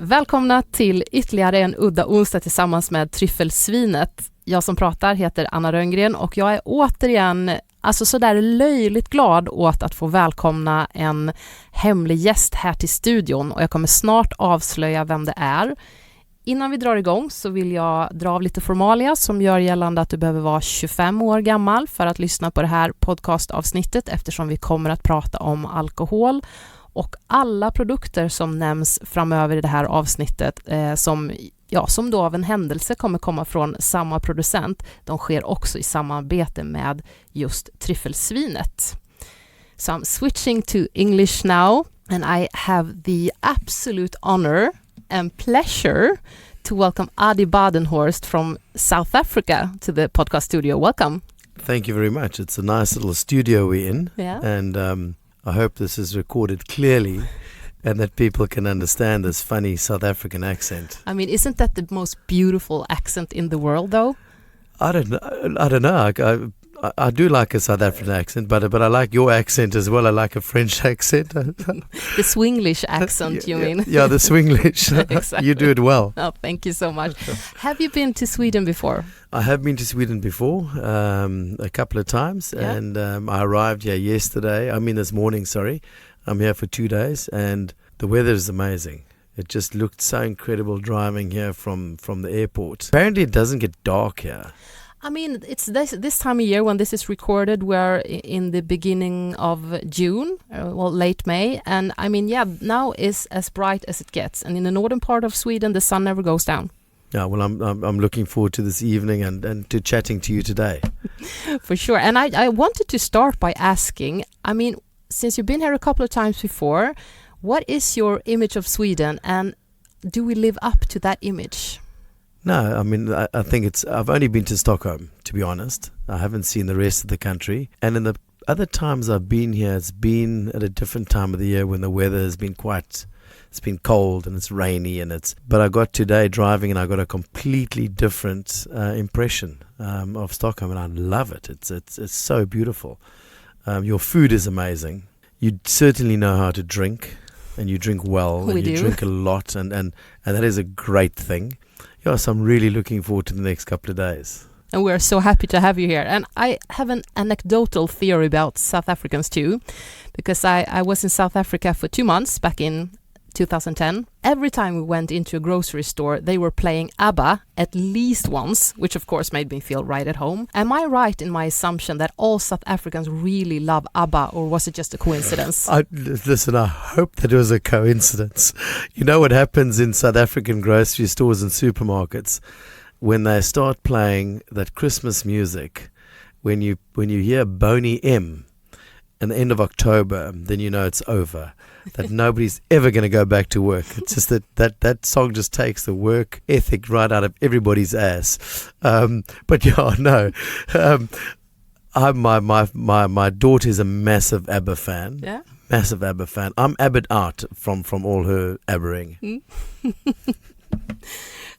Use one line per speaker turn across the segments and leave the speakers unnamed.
Välkomna till ytterligare en udda onsdag tillsammans med Tryffelsvinet. Jag som pratar heter Anna Rönngren och jag är återigen sådär löjligt glad åt att få välkomna en hemlig gäst här till studion och jag kommer snart avslöja vem det är. Innan vi drar igång så vill jag dra av lite formalia som gör gällande att du behöver vara 25 år gammal för att lyssna på det här podcastavsnittet eftersom vi kommer att prata om alkohol. Och alla produkter som nämns framöver i det här avsnittet som då av en händelse kommer komma från samma producent, de sker också i samarbete med just Tryffelsvinet. So I'm switching to English now and I have the absolute honor and pleasure to welcome Adi Badenhorsts from South Africa to the podcast studio. Welcome.
Thank you very much. It's a nice little studio we're in.
Yeah.
And I hope this is recorded clearly and that people can understand this funny South African accent.
I mean, isn't that the most beautiful accent in the world, though?
I don't know. I do like a South African accent, but I like your accent as well. I like a French accent.
The Swinglish accent, you mean?
Yeah, the Swinglish.
Exactly.
You do it well.
Oh, thank you so much. Have you been to Sweden before?
I have been to Sweden before, a couple of times, and I arrived here this morning, sorry. I'm here for 2 days, and the weather is amazing. It just looked so incredible driving here from the airport. Apparently it doesn't get dark here.
I mean, it's this time of year when this is recorded, we're in the beginning of June, late May. And I mean, now is as bright as it gets. And in the northern part of Sweden, the sun never goes down.
Yeah, well, I'm looking forward to this evening and to chatting to you today.
For sure. And I wanted to start by asking, I mean, since you've been here a couple of times before, what is your image of Sweden and do we live up to that image?
No, I mean, I think I've only been to Stockholm, to be honest. I haven't seen the rest of the country. And in the other times I've been here, it's been at a different time of the year when the weather has been it's been cold and it's rainy but I got today driving and I got a completely different impression of Stockholm and I love it. It's so beautiful. Your food is amazing. You certainly know how to drink and you drink well.
You
drink a lot and that is a great thing. Yeah, so I'm really looking forward to the next couple of days.
And we're so happy to have you here. And I have an anecdotal theory about South Africans too, because I was in South Africa for 2 months back in 2010. Every time we went into a grocery store, they were playing ABBA at least once, which of course made me feel right at home. Am I right in my assumption that all South Africans really love ABBA, or was it just a coincidence?
I hope that it was a coincidence. You know what happens in South African grocery stores and supermarkets when they start playing that Christmas music, when you hear Boney M at the end of October, then you know it's over. That nobody's ever going to go back to work. It's just that song just takes the work ethic right out of everybody's ass. But yeah, no. My daughter's a massive ABBA fan.
Yeah.
Massive ABBA fan. I'm ABBA'd out from all her ABBAing.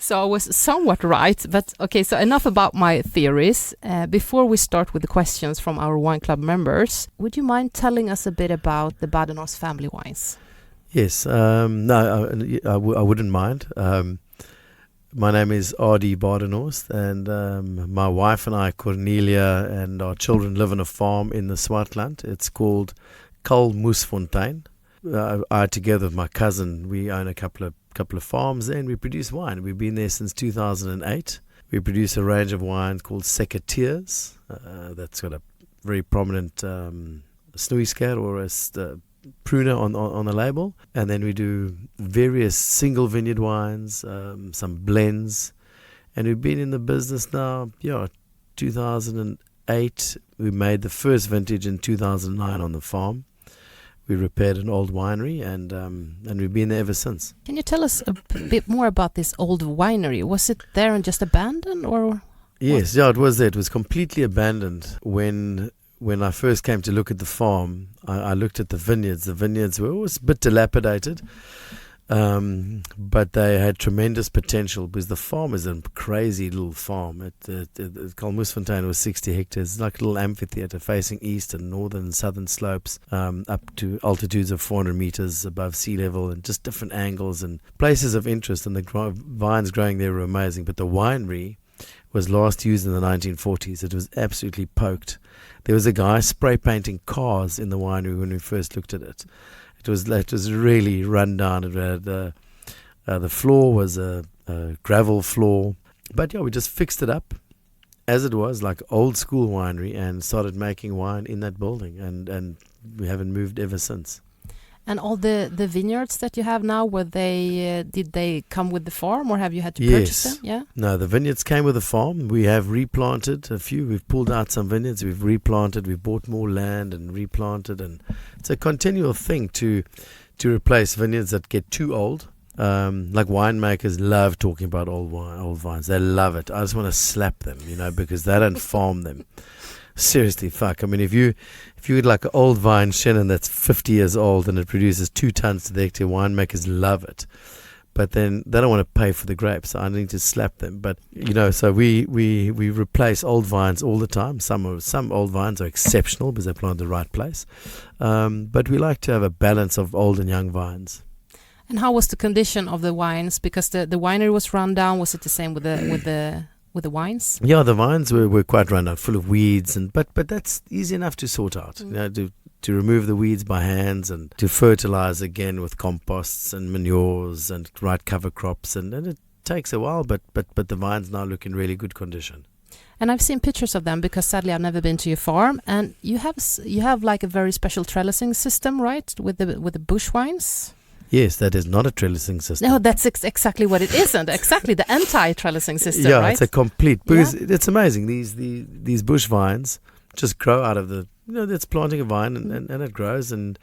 So I was somewhat right, but okay, so enough about my theories. Before we start with the questions from our wine club members, would you mind telling us a bit about the Badenhorst family wines?
Yes, no, I wouldn't mind. My name is Adi Badenhorsts and my wife and I, Cornelia, and our children live on a farm in the Swartland. It's called Moesfontein. I, together with my cousin, we own a couple of farms there and we produce wine. We've been there since 2008. We produce a range of wines called Secateurs. That's got a very prominent snoeisker or a pruner on the label. And then we do various single vineyard wines, some blends. And we've been in the business now, 2008. We made the first vintage in 2009 on the farm. We repaired an old winery and we've been there ever since. Can
you tell us a bit more about this old winery? Was it there and just abandoned or?
Yes, it was there. It was completely abandoned. When I first came to look at the farm, I looked at the vineyards. The vineyards were always a bit dilapidated. But they had tremendous potential because the farm is a crazy little farm. Kalmoesfontein was 60 hectares, like a little amphitheatre facing east and northern and southern slopes, up to altitudes of 400 meters above sea level, and just different angles and places of interest. And the vines growing there were amazing. But the winery was last used in the 1940s. It was absolutely poked. There was a guy spray painting cars in the winery when we first looked at it. It was really run down. It had the floor was a gravel floor, but yeah, we just fixed it up as it was, like old school winery, and started making wine in that building, and we haven't moved ever since.
And all the vineyards that you have now, did they come with the farm, or have you had to purchase them? Yeah.
No, the vineyards came with the farm. We have replanted a few. We've pulled out some vineyards. We've replanted. We've bought more land and replanted, and it's a continual thing to replace vineyards that get too old. Like winemakers love talking about old vines. They love it. I just want to slap them, because they don't farm them. Seriously, fuck. I mean, if you get like an old vine Chenin that's 50 years old and it produces 2 tons to the hectare, winemakers love it. But then they don't want to pay for the grapes. So I need to slap them. But, so we replace old vines all the time. Some old vines are exceptional because they're planted in the right place. But we like to have a balance of old and young vines.
And how was the condition of the wines? Because the winery was run down. Was it the same with the wines?
Yeah, the vines were quite run down, full of weeds, but that's easy enough to sort out. To remove the weeds by hands and to fertilize again with composts and manures and right cover crops, and it takes a while, but the vines now look in really good condition.
And I've seen pictures of them because sadly I've never been to your farm, and you have like a very special trellising system, right, with the bush vines.
Yes, that is not a trellising system.
No, that's exactly what it isn't. Exactly the anti-trellising system,
yeah,
right?
It's a complete, because it's amazing. These bush vines just grow out of it's planting a vine and it grows. And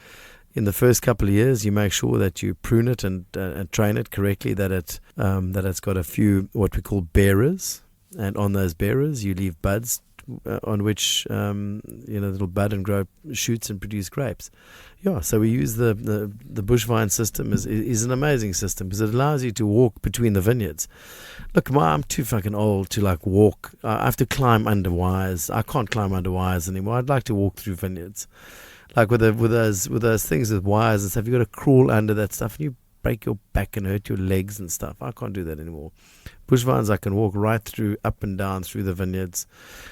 in the first couple of years, you make sure that you prune it and train it correctly, that it's got a few what we call bearers. And on those bearers, you leave buds on which it'll bud and grow shoots and produce grapes. Yeah, so we use the bush vine system is an amazing system because it allows you to walk between the vineyards. Look, I'm too fucking old to like walk. I have to climb under wires. I can't climb under wires anymore. I'd like to walk through vineyards, like with those things with wires and stuff. You got to crawl under that stuff, and you break your back and hurt your legs and stuff. I can't do that anymore. Bush vines, I can walk right through, up and down through the vineyards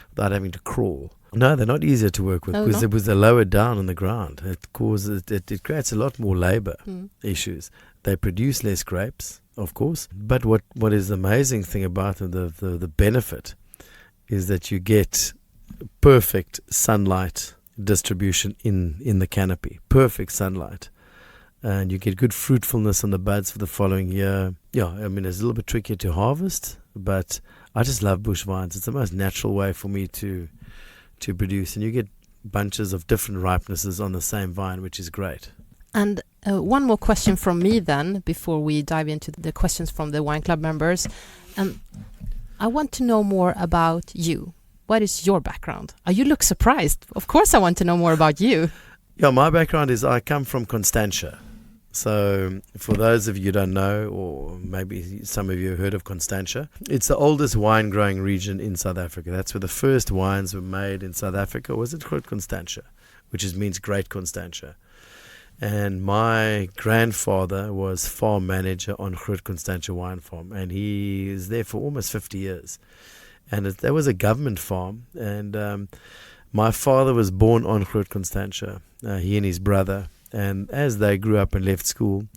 without having to crawl. No, they're not easier to work with because they're lower down on the ground. It creates a lot more labor issues. They produce less grapes, of course. But what is the amazing thing about the benefit is that you get perfect sunlight distribution in the canopy. Perfect sunlight. And you get good fruitfulness on the buds for the following year. Yeah, I mean, it's a little bit trickier to harvest, but I just love bush vines. It's the most natural way for me to produce. And you get bunches of different ripenesses on the same vine, which is great.
And one more question from me then, before we dive into the questions from the Wine Club members. I want to know more about you. What is your background? You look surprised. Of course I want to know more about you.
Yeah, my background is I come from Constantia. So for those of you who don't know, or maybe some of you have heard of Constantia, it's the oldest wine growing region in South Africa. That's where the first wines were made in South Africa, was at Constantia, which means Great Constantia. And my grandfather was farm manager on Groot Constantia Wine Farm, and he is there for almost 50 years. And that was a government farm, and my father was born on Groot Constantia, he and his brother. And as they grew up and left school,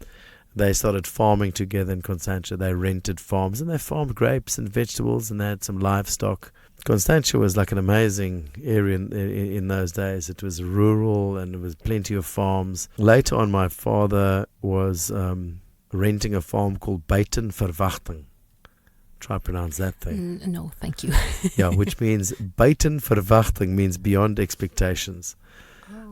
they started farming together in Constantia. They rented farms and they farmed grapes and vegetables, and they had some livestock. Constantia was like an amazing area in those days. It was rural and there was plenty of farms. Later on, my father was renting a farm called Buiten Verwagting. Try to pronounce that thing.
No, thank you.
Yeah, which means Buiten Verwagting means beyond expectations.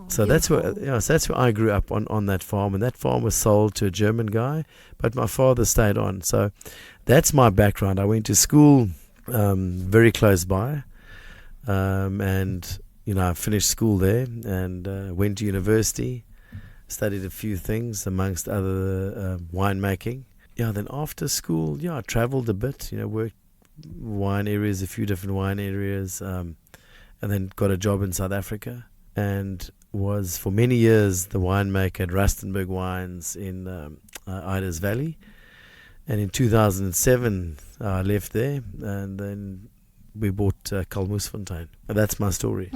So that's where I grew up on that farm, and that farm was sold to a German guy, but my father stayed on. So that's my background. I went to school very close by, and I finished school there and went to university, studied a few things amongst other winemaking. Yeah, then after school, I traveled a bit, worked wine areas, a few different wine areas, and then got a job in South Africa and was for many years the winemaker at Rustenburg Wines in Ida's Valley. And in 2007, I left there, and then we bought Kalmoesfontein. That's my story.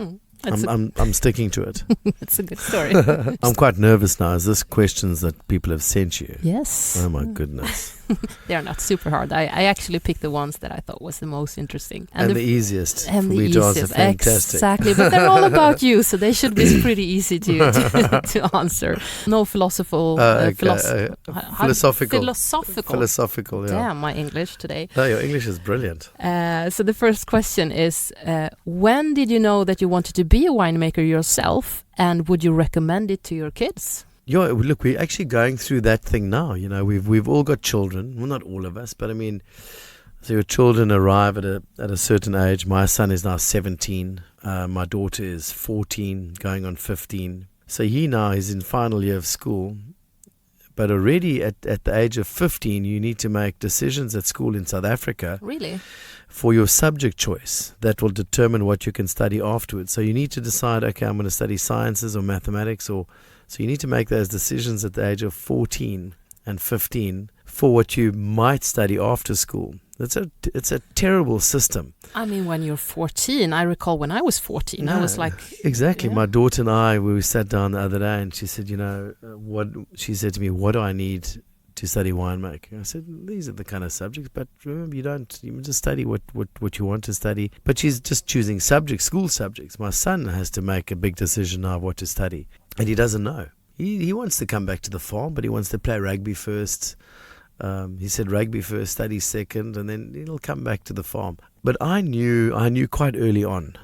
I'm sticking to it.
It's a good story.
I'm quite nervous now. Is this questions that people have sent you?
Yes.
Oh my goodness.
They are not super hard. I actually picked the ones that I thought was the most interesting.
And the easiest.
And
for
the
me to answer.
easiest.
Fantastic.
Exactly. But they're all about you, so they should be pretty easy to answer. No philosophical.
Philosophical.
Philosophical,
yeah.
Damn, my English today.
No, your English is brilliant.
So the first question is, when did you know that you wanted to be a winemaker yourself, and would you recommend it to your kids?
Yeah, look, we're actually going through that thing now. We've all got children. Well, not all of us, but I mean, so your children arrive at a certain age. My son is now 17. My daughter is 14, going on 15. So he now is in final year of school. But already at the age of 15, you need to make decisions at school in South Africa.
Really?
For your subject choice that will determine what you can study afterwards. So you need to decide, okay, I'm going to study sciences or mathematics, so you need to make those decisions at the age of 14 and 15 for what you might study after school. It's a terrible system.
I mean, when you're 14, I recall when I was 14, I was like...
Exactly.
Yeah.
My daughter and I, we sat down the other day and she said, she said to me, what do I need to study winemaking? I said, these are the kind of subjects, but remember, you just study what you want to study. But she's just choosing subjects, school subjects. My son has to make a big decision now of what to study, and he doesn't know. He wants to come back to the farm, but he wants to play rugby first. He said rugby first, study second, and then he'll come back to the farm. But I knew quite early on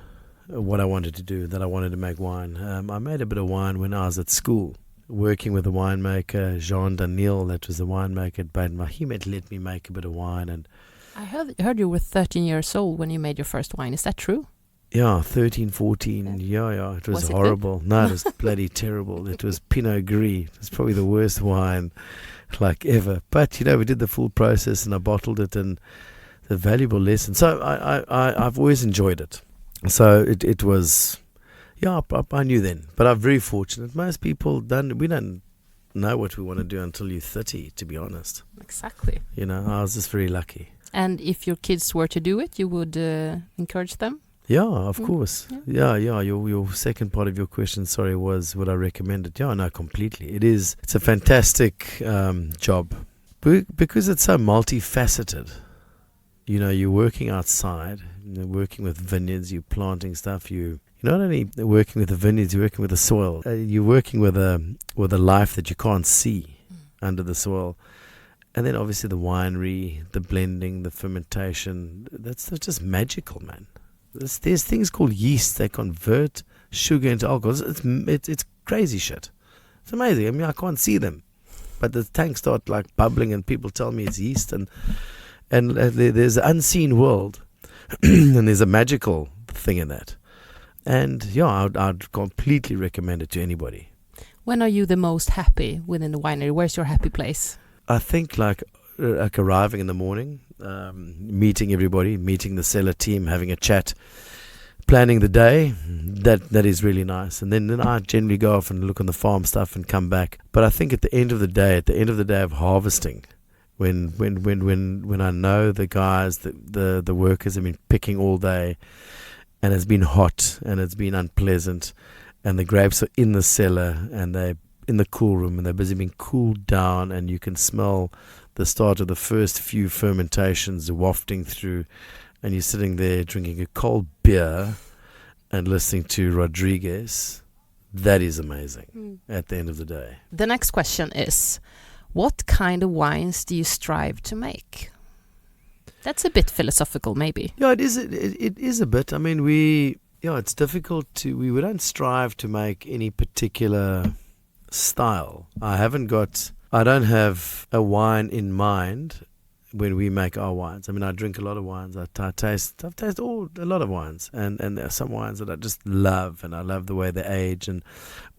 what I wanted to do, that I wanted to make wine. I made a bit of wine when I was at school, working with a winemaker, Jean Daniel, that was the winemaker at Badenhorst. He let me make a bit of wine. And
I heard you were 13 years old when you made your first wine. Is that true?
Yeah, 13, 14. Yeah. It was horrible. No, it was bloody terrible. It was Pinot Gris. It was probably the worst wine like ever. But, we did the full process and I bottled it, and the valuable lesson. So I've always enjoyed it. So it was... Yeah, I knew then, but I'm very fortunate. Most people we don't know what we want to do until you're 30, to be honest.
Exactly.
I was just very lucky.
And if your kids were to do it, you would encourage them?
Yeah, of course. Yeah. Your second part of your question, sorry, was would I recommend it? Yeah, no, completely. It's a fantastic job because it's so multifaceted. You're working outside, working with vineyards, you're planting stuff, you're not only working with the vineyards, you're working with the soil. You're working with a life that you can't see under the soil. And then obviously the winery, the blending, the fermentation, that's just magical, man. There's things called yeast that convert sugar into alcohol. It's crazy shit. It's amazing. I mean, I can't see them. But the tanks start like bubbling and people tell me it's yeast. And there's an unseen world. And there's a magical thing in that. And yeah, I'd completely recommend it to anybody.
When are you the most happy within the winery? Where's your happy place?
I think like arriving in the morning, meeting everybody, meeting the cellar team, having a chat, planning the day. That is really nice. And then I generally go off and look on the farm stuff and come back. But I think at the end of the day of harvesting, when I know the guys, the workers have been picking all day, and it's been hot and it's been unpleasant, and the grapes are in the cellar and they're in the cool room and they're busy being cooled down, and you can smell the start of the first few fermentations wafting through, and you're sitting there drinking a cold beer and listening to Rodriguez. That is amazing at the end of the day.
The next question is, what kind of wines do you strive to make? That's a bit philosophical, maybe.
Yeah, it is a bit. I mean, it's difficult we don't strive to make any particular style. I don't have a wine in mind when we make our wines. I mean, I drink a lot of wines. I've tasted a lot of wines, and there are some wines that I just love, and I love the way they age, and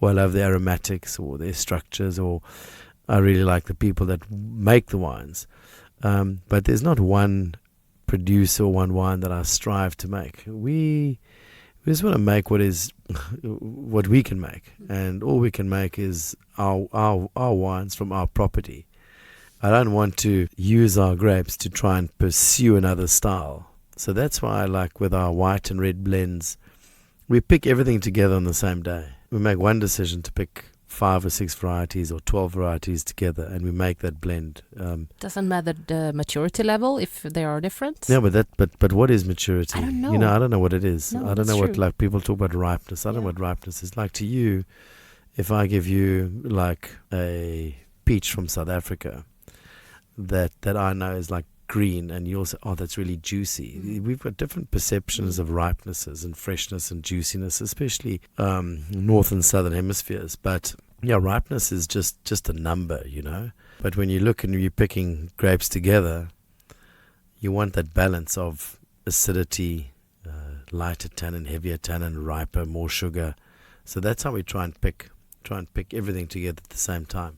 I love the aromatics or their structures, or I really like the people that make the wines. But there's not one producer or one wine that I strive to make. We just want to make what we can make, and all we can make is our wines from our property. I don't want to use our grapes to try and pursue another style. So that's why, like with our white and red blends, we pick everything together on the same day. We make one decision to pick 5 or 6 varieties or 12 varieties together, and we make that blend.
Doesn't matter the maturity level if they are different.
Yeah, but what is maturity?
I don't know.
I don't know what it is.
No,
I don't know
that's
what,
true.
like, people talk about ripeness. I don't know what ripeness is. Like, to you, if I give you like a peach from South Africa that I know is like green, and you'll say, oh, that's really juicy. We've got different perceptions of ripenesses and freshness and juiciness, especially north and southern hemispheres. But yeah, ripeness is just a number, But when you look and you're picking grapes together, you want that balance of acidity, lighter tannin, heavier tannin, riper, more sugar. So that's how we try and pick everything together at the same time.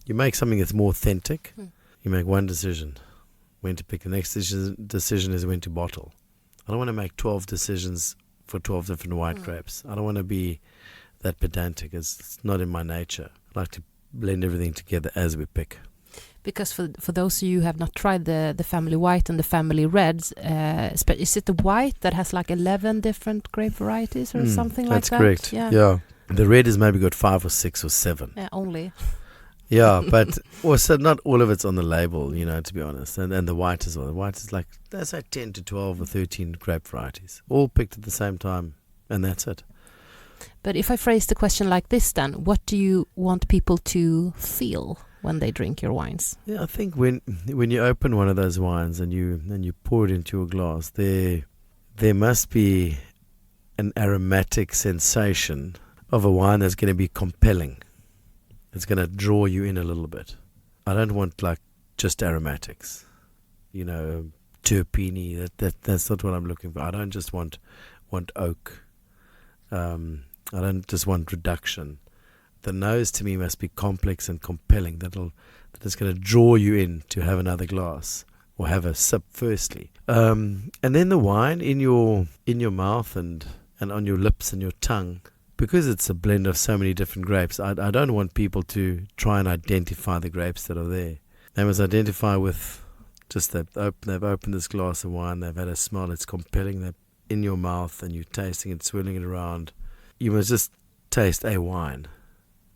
You make something that's more authentic. You make one decision, when to pick. The next decision is when to bottle. I don't want to make 12 decisions for 12 different white grapes. I don't want to be that pedantic. It's not in my nature. I like to blend everything together as we pick.
Because for those of you who have not tried the family white and the family reds, is it the white that has like 11 different grape varieties or something like that?
That's correct. Yeah. The red has maybe got 5 or 6 or 7.
Yeah, only.
Yeah, but also not all of it's on the label, to be honest. And the white as well. The white is like, that's like 10 to 12 or 13 grape varieties, all picked at the same time, and that's it.
But if I phrase the question like this then, what do you want people to feel when they drink your wines?
Yeah, I think when you open one of those wines and you pour it into your glass, there must be an aromatic sensation of a wine that's going to be compelling. It's going to draw you in a little bit. I don't want like just aromatics, terpene. That's not what I'm looking for. I don't just want oak. I don't just want reduction. The nose to me must be complex and compelling. That is going to draw you in to have another glass or have a sip firstly, and then the wine in your mouth and on your lips and your tongue. Because it's a blend of so many different grapes, I don't want people to try and identify the grapes that are there. They must identify with just that they've opened this glass of wine, they've had a smell, it's compelling, they're in your mouth and you're tasting it, swirling it around. You must just taste a wine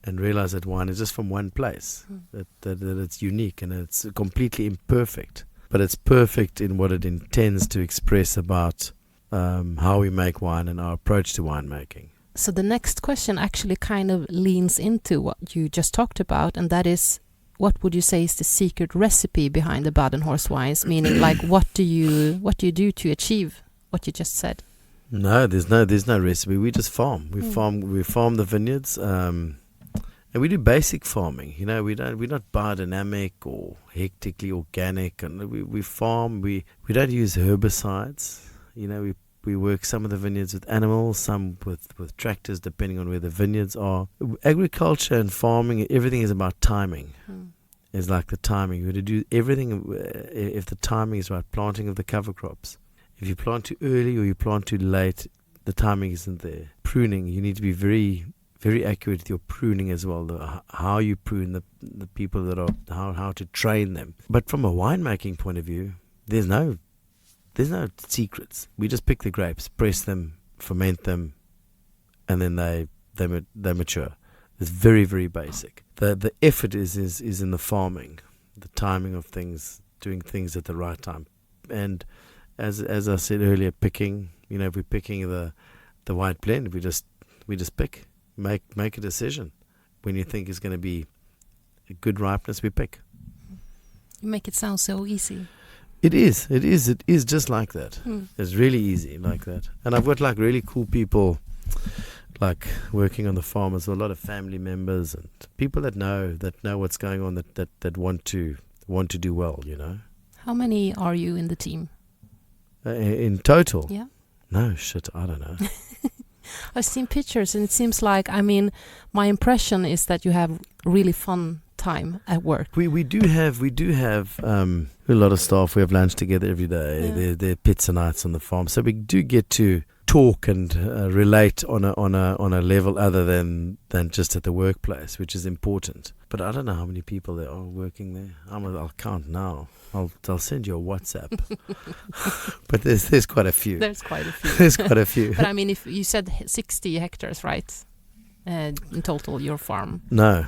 and realize that wine is just from one place, that it's unique and it's completely imperfect. But it's perfect in what it intends to express about how we make wine and our approach to winemaking.
So the next question actually kind of leans into what you just talked about, and that is, what would you say is the secret recipe behind the Badenhorst wines? Meaning, like, what do you do to achieve what you just said?
No, there's no recipe. We just farm. We farm the vineyards, and we do basic farming. We're not biodynamic or hectically organic, and we farm. We don't use herbicides. We work some of the vineyards with animals, some with tractors, depending on where the vineyards are. Agriculture and farming, everything is about timing. It's like the timing. You're going to do everything if the timing is right. Planting of the cover crops. If you plant too early or you plant too late, the timing isn't there. Pruning, you need to be very, very accurate with your pruning as well. How you prune the people that are, how to train them. But from a winemaking point of view, there's no secrets. We just pick the grapes, press them, ferment them, and then they mature. It's very, very basic. The effort is in the farming, the timing of things, doing things at the right time. And as I said earlier, picking, if we're picking the white blend, we just pick, make a decision. When you think it's going to be a good ripeness, we pick.
You make it sound so easy.
It is just like that. It's really easy like that. And I've got like really cool people like working on the farm as well, a lot of family members and people that know what's going on, that want to do well,
How many are you in the team?
In total?
Yeah.
No, shit, I don't know.
I've seen pictures and it seems like, I mean, my impression is that you have really fun time at work.
We do have a lot of staff. We have lunch together every day.
Yeah.
There are pizza nights on the farm, so we do get to talk and relate on a level other than just at the workplace, which is important. But I don't know how many people there are working there. I'll count now. I'll send you a WhatsApp. But there's quite a few.
There's quite a few.
There's quite a few.
But I mean, if you said 60 hectares, right? In total, your farm.
No.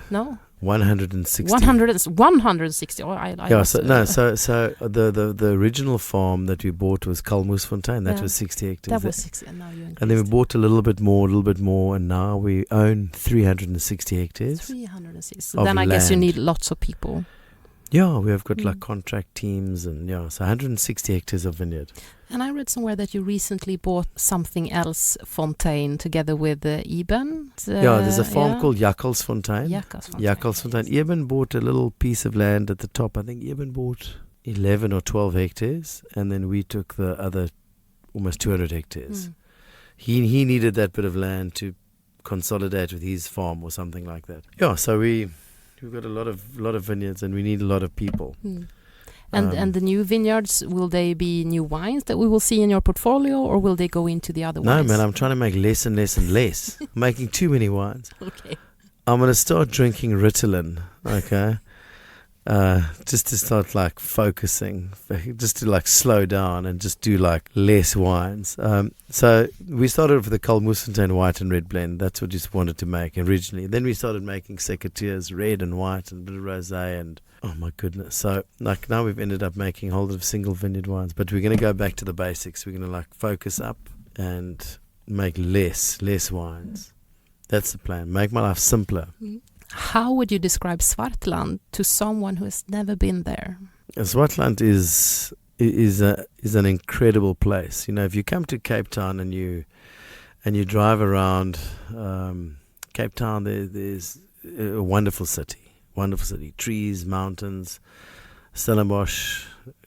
160. 160. Oh, I
yeah. So the original farm that we bought was Kalmoesfontein. That was 60 hectares.
That was 60, and now you increased.
And then we bought a little bit more, and now we own 360 hectares.
360. So then I guess you need lots of people.
Yeah, we have got like contract teams and so 160 hectares of vineyard.
And I read somewhere that you recently bought something else, Fontaine, together with Eben.
There's a farm called Jakkalsfontein.
Jakkalsfontein.
Eben bought a little piece of land at the top. I think Eben bought 11 or 12 hectares, and then we took the other almost 200 hectares. He needed that bit of land to consolidate with his farm or something like that. Yeah, so we've got a lot of vineyards, and we need a lot of people.
And the new vineyards, will they be new wines that we will see in your portfolio, or will they go into the other wines?
No, man, I'm trying to make less and less and less. I'm making too many wines.
Okay.
I'm going to start drinking Ritalin, okay? Just to start like focusing, just to like slow down and just do like less wines. So we started with the Kalmoesfontein white and red blend. That's what we just wanted to make originally. Then we started making secateurs, red and white and a bit of rosé, and oh my goodness. So like now we've ended up making a whole lot of single vineyard wines, but we're going to go back to the basics. We're going to like focus up and make less wines. That's the plan. Make my life simpler.
How would you describe Swartland to someone who has never been there?
Swartland is an incredible place. You know, if you come to Cape Town and you drive around Cape Town, there's a wonderful city. Trees, mountains, Stellenbosch,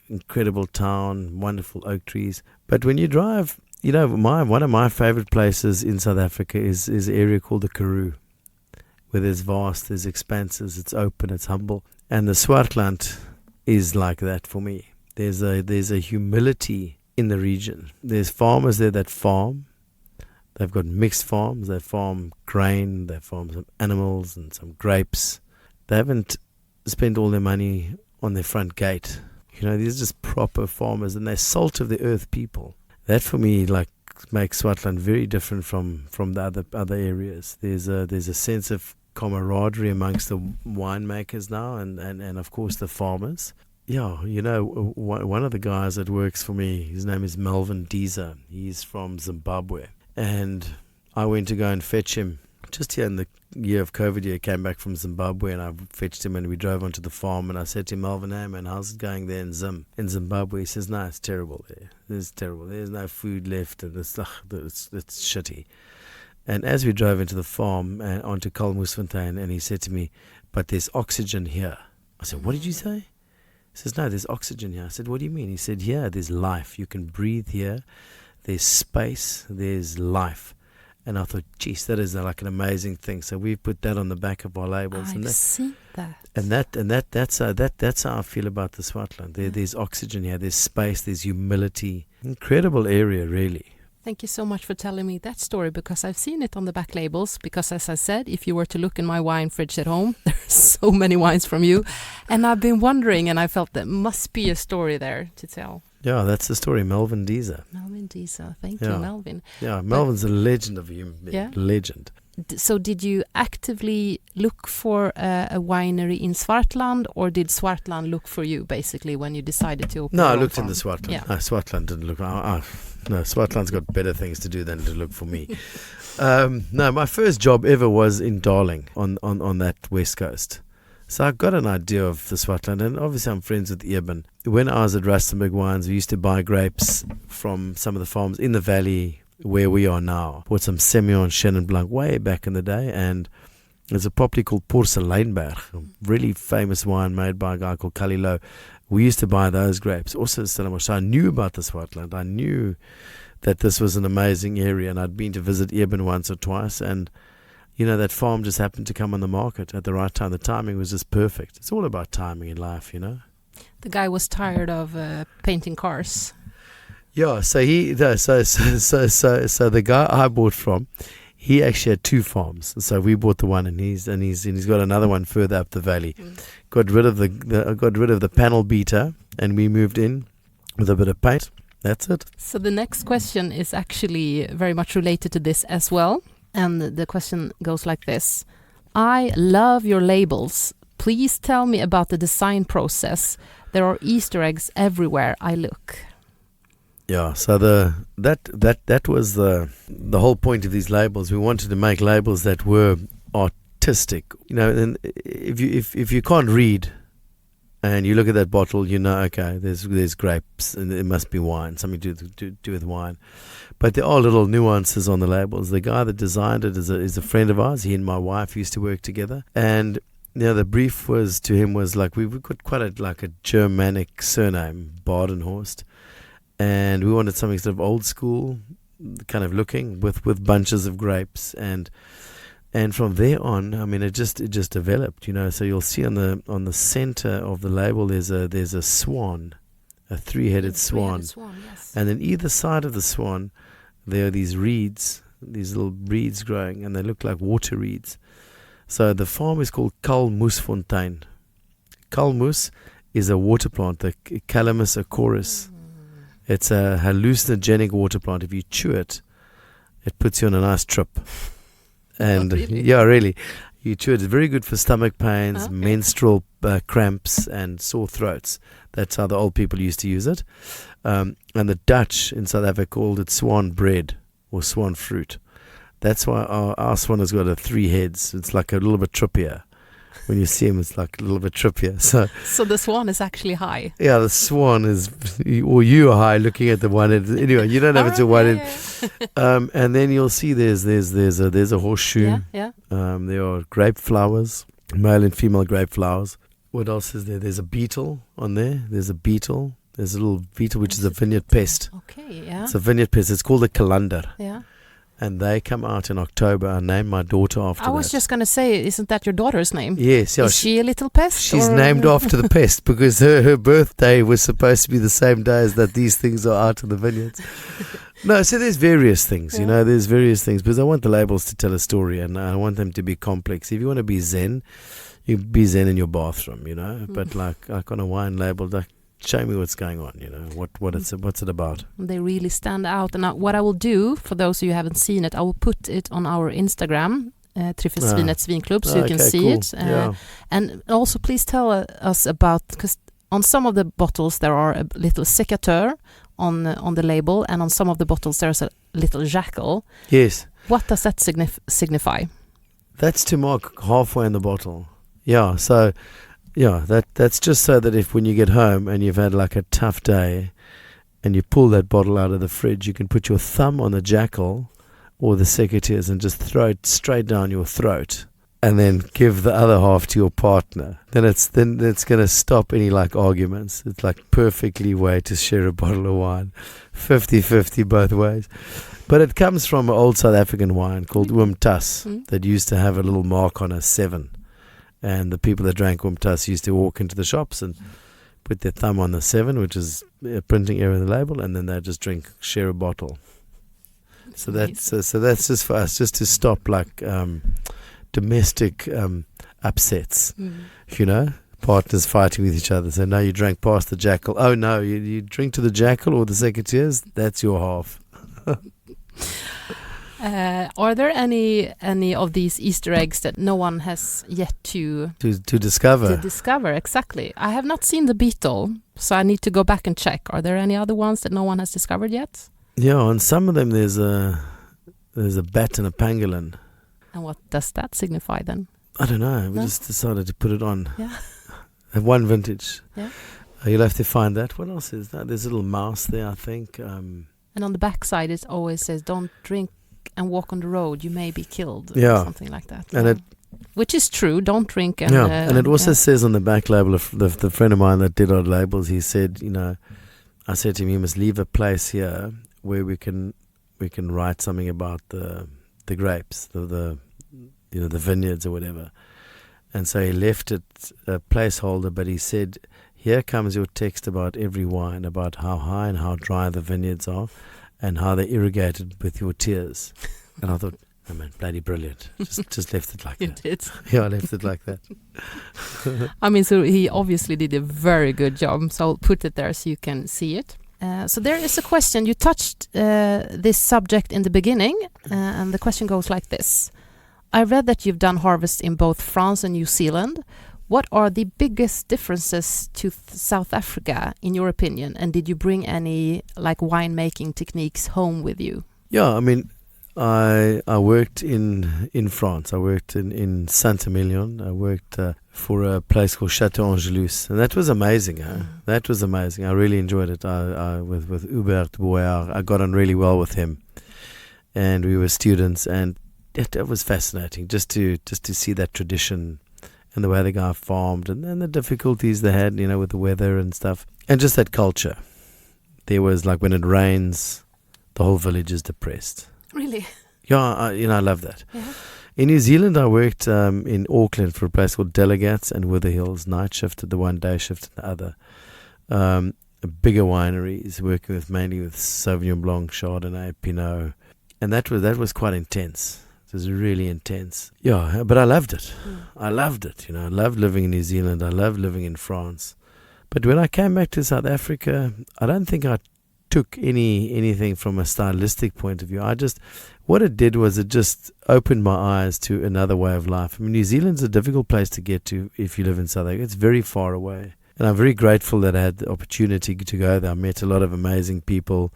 incredible town, wonderful oak trees. But when you drive, you know, one of my favorite places in South Africa is an area called the Karoo, where there's vast, there's expanses, it's open, it's humble. And the Swartland is like that for me. There's a humility in the region. There's farmers there that farm. They've got mixed farms. They farm grain, they farm some animals and some grapes. They haven't spent all their money on their front gate. You know, these are just proper farmers, and they're salt of the earth people. That for me like makes Swartland very different from the other areas. There's a sense of camaraderie amongst the winemakers now, and of course the farmers. Yeah, you know, one of the guys that works for me, his name is Melvin Deezer. He's from Zimbabwe, and I went to go and fetch him just here in the year of COVID. He came back from Zimbabwe, and I fetched him, and we drove onto the farm, and I said to him, Melvin, hey man, how's it going there in Zimbabwe? He says, no, it's terrible there. It's terrible. There's no food left, and it's shitty. And as we drove into the farm and onto Kalmoesfontein, and he said to me, but there's oxygen here. I said, what did you say? He says, no, there's oxygen here. I said, what do you mean? He said, yeah, there's life. You can breathe here. There's space. There's life. And I thought, geez, that is like an amazing thing. So we've put that on the back of our labels.
I've seen that.
And that's how I feel about the Swartland. There's oxygen here. There's space. There's humility. Incredible area, really.
Thank you so much for telling me that story, because I've seen it on the back labels. Because as I said, if you were to look in my wine fridge at home, there's so many wines from you. And I've been wondering, and I felt there must be a story there to tell.
Yeah, that's the story. Melvin Deezer.
Melvin Deezer. Thank you, Melvin.
Yeah, Melvin's a legend of a human being.
Yeah?
Legend.
So did you actively look for a winery in Swartland, or did Swartland look for you, basically, when you decided to open
No,
your
I
own
looked
farm?
in the Swartland.
Yeah.
Swartland didn't look. No, Swartland's got better things to do than to look for me. No, my first job ever was in Darling on that west coast. So I got an idea of the Swartland, and obviously I'm friends with Eben. When I was at Rustenburg Wines, we used to buy grapes from some of the farms in the valley where we are now. Bought some Semillon Chenin Blanc way back in the day, and There's a property called Porseleinberg, a really famous wine made by a guy called Kalilo. We used to buy those grapes. Also in Stellenbosch. So I knew about the Swartland. I knew that this was an amazing area, and I'd been to visit Eben once or twice, and that farm just happened to come on the market at the right time. The timing was just perfect. It's all about timing in life,
The guy was tired of painting cars.
Yeah, so the guy I bought from, he actually had 2 farms. So we bought the one, and he's got another one further up the valley. Got rid of the panel beater, and we moved in with a bit of paint. That's it.
So the next question is actually very much related to this as well. And the question goes like this. I love your labels. Please tell me about the design process. There are Easter eggs everywhere I look.
Yeah, so that was the whole point of these labels. We wanted to make labels that were artistic. And if you can't read and you look at that bottle, okay, there's grapes and it must be wine, something to do with wine. But there are little nuances on the labels. The guy that designed it is a friend of ours. He and my wife used to work together, and the brief was like we've got quite a Germanic surname, Badenhorst, and we wanted something sort of old school, kind of looking with bunches of grapes, and from there on, I mean, it just developed, So you'll see on the center of the label there's a swan, a three-headed swan,
yes.
And then either side of the swan there are these reeds, these little reeds growing, and they look like water reeds. So the farm is called Kalmusfontein. Kalmus is a water plant, the Calamus acorus. It's a hallucinogenic water plant. If you chew it, it puts you on a nice trip. And
really?
Yeah, really. You chew it. It's very good for stomach pains, menstrual cramps, and sore throats. That's how the old people used to use it. And the Dutch in South Africa called it swan bread or swan fruit. That's why our swan has got 3 heads. It's like a little bit trippier. When you see him, it's like a little bit trippier.
So the swan is actually high.
Yeah, the swan is, or you are high looking at the one end. Anyway, you don't have it to one end. Yeah. And then you'll see there's a horseshoe.
Yeah.
There are grape flowers, male and female grape flowers. What else is there? There's a beetle on there. There's a beetle. There's a little beetle which is a vineyard pest.
Okay, yeah.
It's a vineyard pest. It's called a calander.
Yeah.
And they come out in October. I named my daughter after that.
I was just going to say, isn't that your daughter's name?
Yes. Yeah,
is she a little pest?
She's named after the pest because her birthday was supposed to be the same day as that these things are out in the vineyards. No, so there's various things, there's various things because I want the labels to tell a story and I want them to be complex. If you want to be zen, you be zen in your bathroom, but like on a wine label, like, show me what's going on, what's it about.
They really stand out. And what I will do, for those of you who haven't seen it, I will put it on our Instagram, Tryffelsvinets Vinklubb, so you can see it. And also please tell us about, because on some of the bottles there are a little sécateur on the label, and on some of the bottles there's a little jackal.
Yes.
What does that signify?
That's to mark halfway in the bottle. Yeah, so... Yeah, that's just so that if when you get home and you've had like a tough day and you pull that bottle out of the fridge, you can put your thumb on the jackal or the secateurs and just throw it straight down your throat and then give the other half to your partner. Then it's going to stop any like arguments. It's like perfectly way to share a bottle of wine. 50-50 both ways. But it comes from an old South African wine called Oomtas that used to have a little mark on a 7. And the people that drank Oomtas used to walk into the shops and put their thumb on the 7, which is a printing error in the label, and then they just share a bottle. So that's just for us, just to stop like domestic upsets, partners fighting with each other. So now you drank past the jackal. Oh no, you drink to the jackal or the secateurs. That's your half.
Are there any of these Easter eggs that no one has yet to
discover?
To discover, exactly. I have not seen the beetle, so I need to go back and check. Are there any other ones that no one has discovered yet? Yeah,
on some of them there's a bat and a pangolin.
And what does that signify then?
I don't know. We just decided to put it on.
Yeah.
One vintage.
Yeah.
You'll have to find that. What else is that? There's a little mouse there, I think.
And on the back side it always says, "Don't drink and walk on the road, you may be killed," or something like that.
And
Which is true. Don't drink. And,
and it also says on the back label of the friend of mine that did our labels, he said, I said to him, you must leave a place here where we can write something about the grapes, the vineyards or whatever. And so he left it a placeholder, but he said, here comes your text about every wine, about how high and how dry the vineyards are and how they're irrigated with your tears. And I thought, oh man, bloody brilliant. Just left it like that.
You did.
Yeah, I left it like that.
I mean, so he obviously did a very good job. So I'll put it there so you can see it. So there is a question. You touched this subject in the beginning, and the question goes like this. I read that you've done harvests in both France and New Zealand. What are the biggest differences to South Africa, in your opinion? And did you bring any winemaking techniques home with you?
Yeah, I mean, I worked in France. I worked in Saint-Emilion. I worked for a place called Chateau Angelus, and that was amazing. That was amazing. I really enjoyed it. I with Hubert Boyard, I got on really well with him, and we were students, and it was fascinating just to see that tradition and the way the guy farmed and the difficulties they had, with the weather and stuff, and just that culture. There was when it rains, the whole village is depressed.
Really?
Yeah, I love that.
Yeah.
In New Zealand, I worked in Auckland for a place called Delegates and Wither Hills, night shift at the one, day shift at the other. Bigger wineries, working mainly with Sauvignon Blanc, Chardonnay, Pinot, and that was quite intense. It was really intense. Yeah, but I loved it. I loved it. I loved living in New Zealand. I loved living in France. But when I came back to South Africa, I don't think I took anything from a stylistic point of view. What it did was it just opened my eyes to another way of life. I mean, New Zealand's a difficult place to get to if you live in South Africa. It's very far away. And I'm very grateful that I had the opportunity to go there. I met a lot of amazing people.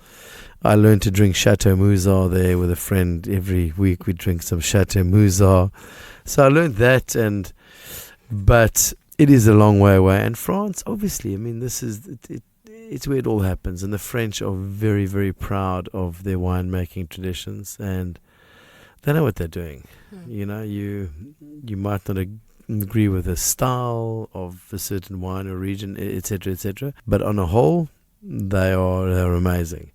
I learned to drink Chateau Moussard there with a friend. Every week we drink some Chateau Moussard. So I learned that, but it is a long way away. And France, obviously, I mean, it's where it all happens. And the French are very, very proud of their winemaking traditions, and they know what they're doing. You might not agree with the style of a certain wine or region, etc., but on a whole, they're amazing.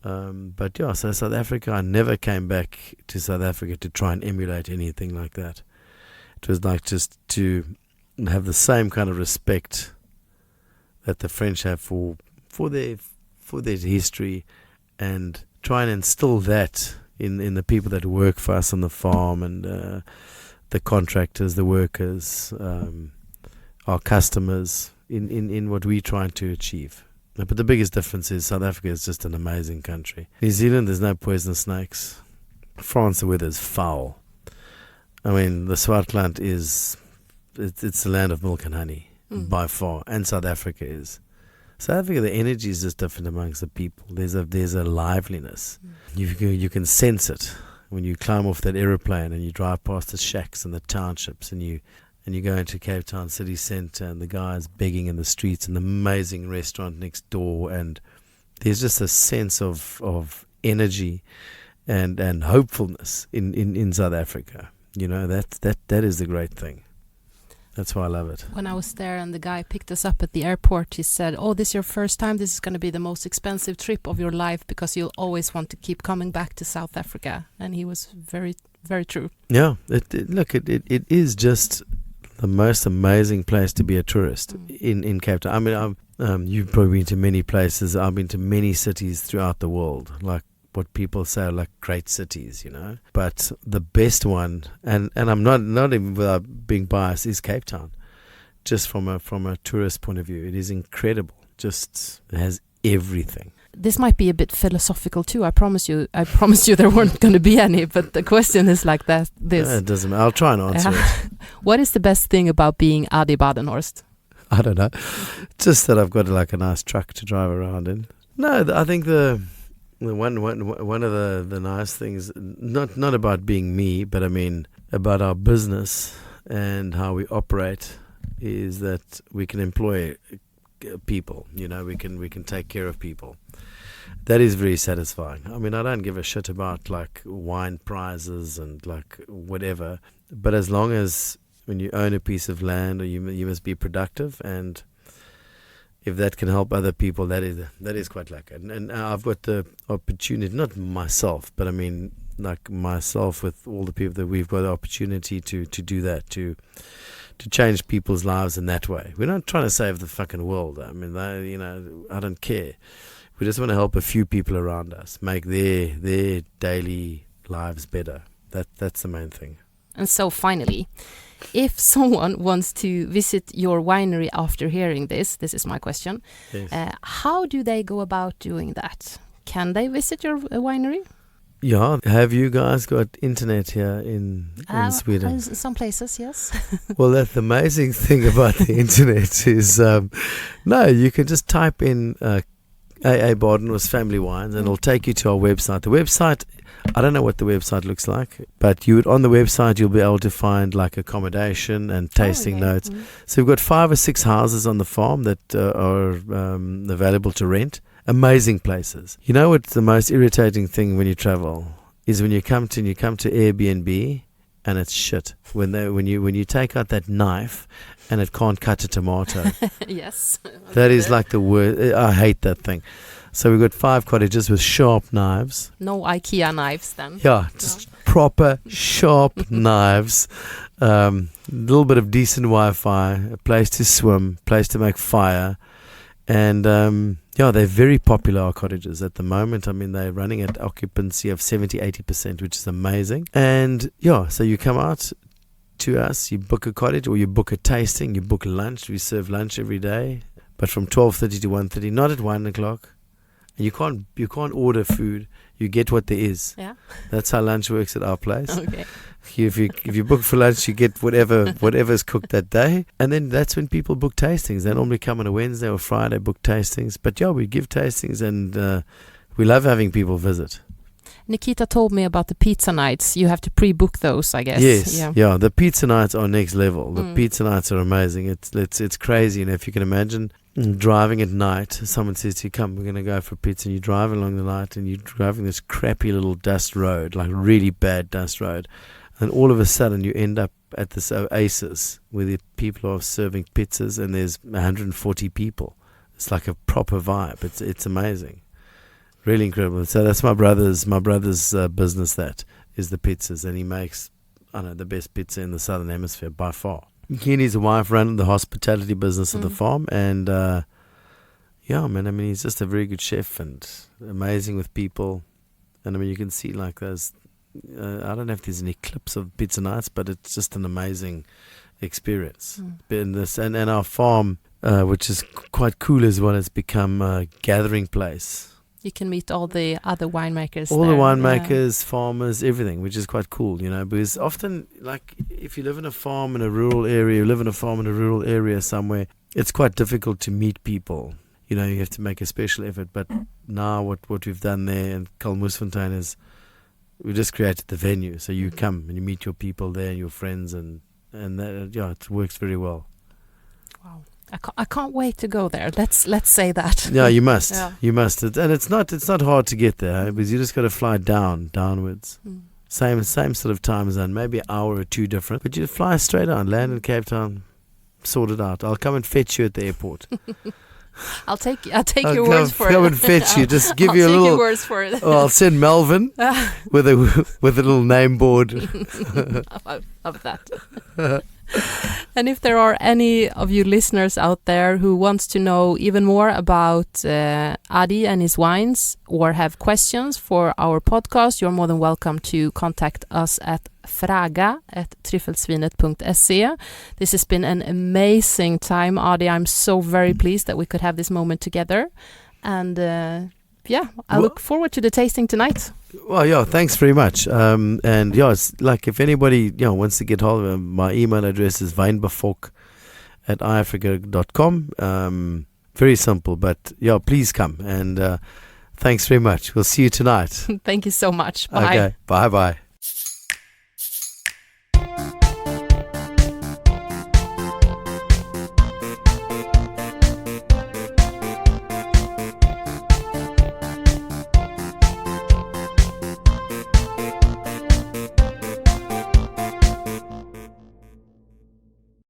But yeah, so South Africa, I never came back to South Africa to try and emulate anything like that. It was just to have the same kind of respect that the French have for their history, and try and instill that in the people that work for us on the farm, and the contractors, the workers, our customers, in what we're trying to achieve. But the biggest difference is South Africa is just an amazing country. New Zealand, there's no poisonous snakes. France, the weather is foul. I mean, the Swartland it's the land of milk and honey by far, and South Africa is. South Africa, the energy is just different amongst the people. There's a liveliness. You can sense it when you climb off that aeroplane and you drive past the shacks and the townships, and you go into Cape Town city centre, and the guys begging in the streets, and the amazing restaurant next door, and there's just a sense of energy and hopefulness in South Africa. That is the great thing. That's why I love it.
When I was there and the guy picked us up at the airport, he said, "Oh, this is your first time. This is going to be the most expensive trip of your life because you'll always want to keep coming back to South Africa." And he was very, very true.
Yeah, it is just the most amazing place to be a tourist in Cape Town. I mean, you've probably been to many places. I've been to many cities throughout the world, like what people say are like great cities, But the best one, and I'm not even without being biased, is Cape Town. Just from a tourist point of view, it is incredible. Just it has everything.
This might be a bit philosophical too. I promise you there weren't going to be any, but the question is like that.
It doesn't matter. I'll try and answer it.
What is the best thing about being Adi Badenhorst?
I don't know. Just that I've got a nice truck to drive around in. No, I think one of the nice things, not about being me, but I mean about our business and how we operate, is that we can employ people. We can take care of people. That is very satisfying. I mean, I don't give a shit about wine prizes and whatever. But as long as when you own a piece of land, or you must be productive, and if that can help other people, that is quite lucky. And I've got the opportunity, not myself, but I mean like myself with all the people that we've got the opportunity to do that, to change people's lives in that way. We're not trying to save the fucking world. I mean, I don't care. We just want to help a few people around us make their daily lives better. That's the main thing.
And so finally, if someone wants to visit your winery after hearing this is my question.
Yes.
How do they go about doing that? Can they visit your winery?
Yeah, have you guys got internet here in Sweden?
Some places, yes.
Well, that's the amazing thing about the internet is, no, you can just type in AA Badenhorsts Family Wines and it'll take you to our website. The website, I don't know what the website looks like, but on the website you'll be able to find like accommodation and tasting notes. So we've got 5 or 6 houses on the farm that are available to rent. Amazing places. You know what's the most irritating thing when you travel is when you come to Airbnb and it's shit. When you take out that knife and it can't cut a tomato.
Yes.
That is like the worst. I hate that thing. So we've got 5 cottages with sharp knives.
No IKEA knives then.
Yeah, just proper sharp knives. A little bit of decent Wi-Fi, a place to swim, place to make fire. And they're very popular, our cottages at the moment. I mean, they're running at occupancy of 70-80%, which is amazing. And so you come out to us, you book a cottage or you book a tasting, you book lunch. We serve lunch every day, but from 12:30 to 1:30, not at 1 o'clock. And you can't order food. You get what there is. Yeah, that's how lunch works at our place. Okay. If you book for lunch, you get whatever's cooked that day, and then that's when people book tastings. They normally come on a Wednesday or Friday, book tastings. But we give tastings, and we love having people visit.
Nikita told me about the pizza nights. You have to pre-book those, I guess.
Yes, yeah. The pizza nights are next level. The pizza nights are amazing. It's crazy, if you can imagine. Driving at night, someone says to you, come, we're going to go for pizza, and you drive along the night and you're driving this crappy little dust road, like really bad dust road, and all of a sudden you end up at this oasis where the people are serving pizzas and there's 140 people. It's like a proper vibe. It's amazing, really incredible. So that's my brother's business. That is the pizzas, and he makes the best pizza in the Southern Hemisphere by far. He and his wife run the hospitality business at the farm, and he's just a very good chef and amazing with people. And I mean, you can see like those. I don't know if there's any clips of pizza nights, but it's just an amazing experience. And our farm, which is quite cool as well, has become a gathering place.
You can meet all the other winemakers.
All the winemakers, farmers, everything, which is quite cool, because often, like, if you live in a farm in a rural area, somewhere, it's quite difficult to meet people. You have to make a special effort. But now what we've done there in Kalmusfontein is we just created the venue. So you come and you meet your people there, your friends, and that, it works very well.
Wow. I can't wait to go there. Let's say that.
Yeah, you must. Yeah. You must. And it's not hard to get there, because you just got to fly downwards. Same sort of time zone, maybe an hour or 2 different. But you fly straight on, land in Cape Town, sort it out. I'll come and fetch you at the airport.
I'll take your words for it.
Come and fetch you. Just give you a little.
I'll take your words for it.
I'll send Melvin with a little name board
of that. And if there are any of you listeners out there who wants to know even more about Adi and his wines, or have questions for our podcast, you're more than welcome to contact us at fråga@tryffelsvinet.se. This has been an amazing time, Adi. I'm so very pleased that we could have this moment together. And I look forward to the tasting tonight.
Well, thanks very much. It's like, if anybody wants to get hold of him, my email address is weinbefok@iafrica.com. Very simple, but please come, and thanks very much. We'll see you tonight.
Thank you so much. Bye.
Okay, bye.